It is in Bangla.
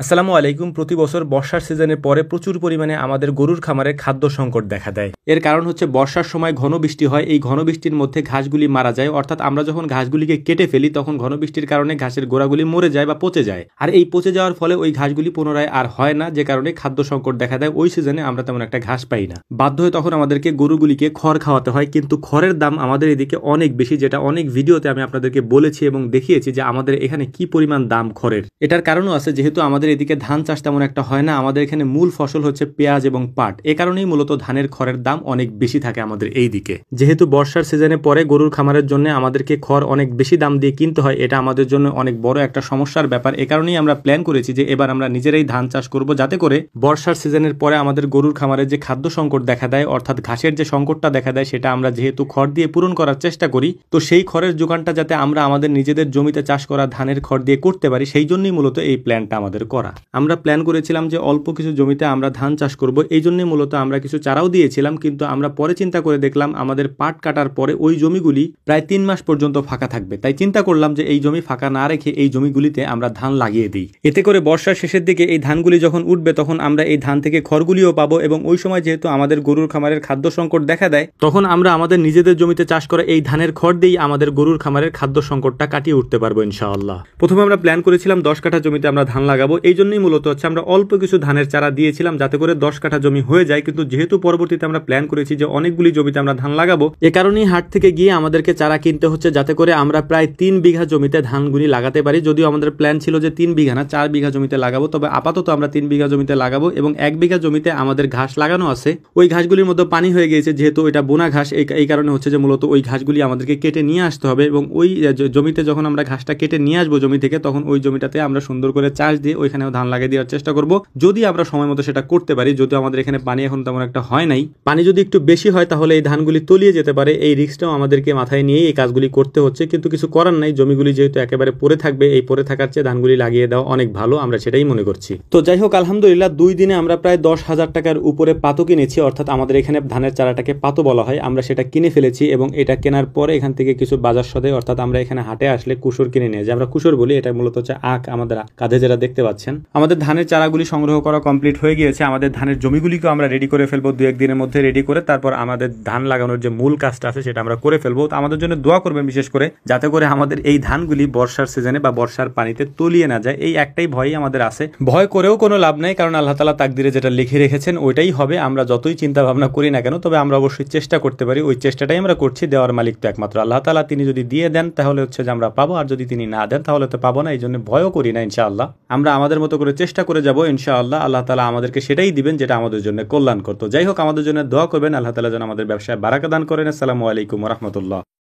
আসসালামু আলাইকুম। প্রতি বছর বর্ষার সিজনের পরে প্রচুর পরিমাণে আমাদের গরুর খামারে খাদ্য সংকট দেখা দেয়। এর কারণ হচ্ছে বর্ষার সময় ঘন বৃষ্টি হয়, এই ঘন বৃষ্টির মধ্যে ঘাসগুলি মারা যায়, অর্থাৎ আমরা যখন ঘাসগুলিকে কেটে ফেলি তখন ঘন বৃষ্টির কারণে ঘাসের গোড়াগুলি মরে যায় বা পচে যায়, আর এই পচে যাওয়ার ফলে ওই ঘাসগুলি পুনরায় আর হয় না, যে কারণে খাদ্য সংকট দেখা দেয়। ওই সিজনে আমরা তেমন একটা ঘাস পাই না, বাধ্য হয়ে তখন আমাদেরকে গরুগুলিকে খড় খাওয়াতে হয়। কিন্তু খড়ের দাম আমাদের এদিকে অনেক বেশি, যেটা অনেক ভিডিওতে আমি আপনাদেরকে বলেছি এবং দেখিয়েছি যে আমাদের এখানে কি পরিমাণ দাম খড়ের। এটার কারণও আছে, যেহেতু আমাদের এদিকে ধান চাষ তেমন একটা হয় না, আমাদের এখানে মূল ফসল হচ্ছে পেঁয়াজ এবং পাট। এ কারণেই মূলত ধানের খড়ের দাম অনেক বেশি থাকে আমাদের এই দিকে। যেহেতু বর্ষার সিজনে পরে গরুর খামারের জন্য আমাদেরকে খড় অনেক বেশি দাম দিয়ে কিনতে হয়, এটা আমাদের জন্য অনেক বড় একটা সমস্যার ব্যাপার। এ কারণেই আমরা প্ল্যান করেছি যে এবার আমরা নিজেরাই ধান চাষ করব, যাতে করে বর্ষার সিজনের পরে আমাদের গরুর খামারে যে খাদ্য সংকট দেখা দেয়, অর্থাৎ ঘাসের যে সংকটটা দেখা দেয়, সেটা আমরা যেহেতু খড় দিয়ে পূরণ করার চেষ্টা করি, তো সেই খড়ের যোগানটা যাতে আমরা আমাদের নিজেদের জমিতে চাষ করা ধানের খড় দিয়ে করতে পারি, সেই জন্যই মূলত এই প্ল্যানটা আমাদের করা। আমরা প্ল্যান করেছিলাম যে অল্প কিছু জমিতে আমরা ধান চাষ করব, এই জন্যই মূলত আমরা কিছু চারাও দিয়েছিলাম। কিন্তু আমরা পরে চিন্তা করে দেখলাম আমাদের পাট কাটার পরে ওই জমিগুলি প্রায় 3 মাস পর্যন্ত ফাঁকা থাকবে, তাই চিন্তা করলাম যে এই জমি ফাঁকা না রেখে এই জমিগুলিতে আমরা ধান লাগিয়ে দিই। এতে করে বর্ষার শেষের দিকে এই ধানগুলি যখন উঠবে তখন আমরা এই ধান থেকে খড়গুলিও পাবো, এবং ওই সময় যেহেতু আমাদের গরুর খামারের খাদ্য সংকট দেখা দেয়, তখন আমরা আমাদের নিজেদের জমিতে চাষ করা এই ধানের খড় দিয়েই আমাদের গরুর খামারের খাদ্য সংকটটা কাটিয়ে উঠতে পারবো ইনশাআল্লাহ। প্রথমে আমরা প্ল্যান করেছিলাম 10 কাঠা জমিতে আমরা ধান লাগাবো, এই জন্যই মূলত হচ্ছে আমরা অল্প কিছু ধানের চারা দিয়েছিলাম যাতে করে 10 কাঠা জমি হয়ে যায়। কিন্তু যেহেতু পরবর্তীতে আমরা প্ল্যান করেছি যে অনেকগুলি জমিতে আমরা ধান লাগাবো, এ কারণেই হাট থেকে গিয়ে আমাদেরকে চারা কিনতে হচ্ছে, যাতে করে আমরা প্রায় 3 বিঘা জমিতে ধানগুলি লাগাতে পারি। যদিও আমাদের প্ল্যান ছিল যে 3 বিঘা না 4 বিঘা জমিতে লাগাবো, তবে আপাতত আমরা 3 বিঘা জমিতে লাগাবো। এবং 1 বিঘা জমিতে আমাদের ঘাস লাগানো আছে, ওই ঘাসগুলির মধ্যে পানি হয়ে গিয়েছে, যেহেতু এটা বোনা ঘাস, এই কারণে হচ্ছে যে মূলত ওই ঘাসগুলি আমাদেরকে কেটে নিয়ে আসতে হবে। এবং ওই জমিতে যখন আমরা ঘাসটা কেটে নিয়ে আসবো জমি থেকে, তখন ওই জমিটাতে আমরা সুন্দর করে চাষ দিয়ে ওইখানেও ধান লাগিয়ে দেওয়ার চেষ্টা করব, যদি আমরা সময় মতো সেটা করতে পারি। যদিও আমাদের এখানে পানি এখন তেমন একটা হয় নাই, পানি যদি একটু বেশি হয় তাহলে এই ধানগুলি তলিয়ে যেতে পারে। এই রিস্কটাও আমাদেরকে মাথায় নিয়ে এই কাজগুলি করতে হচ্ছে, কিন্তু কিছু করার নাই। জমিগুলি যেহেতু একেবারে পড়ে থাকবে, এই পড়ে থাকার চেয়ে ধানগুলি লাগিয়ে দেওয়া অনেক ভালো, আমরা সেটাই মনে করছি। তো যাই হোক, আলহামদুলিল্লাহ 2 দিনে আমরা প্রায় 10,000 টাকার উপরে পাতো কিনেছি, অর্থাৎ আমাদের এখানে ধানের চারাটাকে পাতো বলা হয়। আমরা সেটা কিনে ফেলেছি, এবং এটা কেনার পরে এখান থেকে কিছু বাজার সদাই, অর্থাৎ আমরা এখানে হাটে আসলে কুসুর কিনে নিয়ে যাই। আমরা কুসুর বলি, এটা মূলত হচ্ছে আখ, আমাদের কাঁধে যেটা দেখতে পাচ্ছেন। আমাদের ধানের চারাগুলি সংগ্রহ করা কমপ্লিট হয়ে গিয়েছে। আমাদের ধানের জমিগুলিকেও আমরা রেডি করে ফেলবো 2-1 দিনের মধ্যে। রেডি করে তারপর আমাদের ধান লাগানোর যে মূল কাজটা আছে সেটা আমরা করে ফেলবো। তো আমাদের জন্য দোয়া করবেন বিশেষ করে, যাতে করে আমাদের এই ধানগুলি বর্ষার সিজনে বা বর্ষার পানিতে তলিয়ে না যায়। এই একটাই ভয়ই আমাদের আছে। ভয় করেও কোনো লাভ নাই, কারণ আল্লাহ তাআলা তাকদিরে যেটা লিখে রেখেছেন ওইটাই হবে। আমরা যতই চিন্তা ভাবনা করি না কেন, তবে আমরা অবশ্যই চেষ্টা করতে পারি, ওই চেষ্টাটাই আমরা করছি। দেওয়ার মালিক তো একমাত্র আল্লাহ তাআলা। তিনি যদি দিয়ে দেন তাহলে হচ্ছে যে আমরা পাবো, আর যদি তিনি না দেন তাহলে তো পাবো না। এই জন্য ভয়ও করি না ইনশাআল্লাহ। আমরা আমাদের মতো করে চেষ্টা করে যাবো ইনশাআল্লাহ। আল্লাহ তাআলা আমাদেরকে সেটাই দিবেন যেটা আমাদের জন্য কল্যাণ করতো। যাই হোক, আমাদের জন্য দোয়া করবেন, আল্লাহ তাআলা যেন আমাদের ব্যবসায় বারাকা দান করেন। আসসালামু আলাইকুম ওয়া রাহমাতুল্লাহ।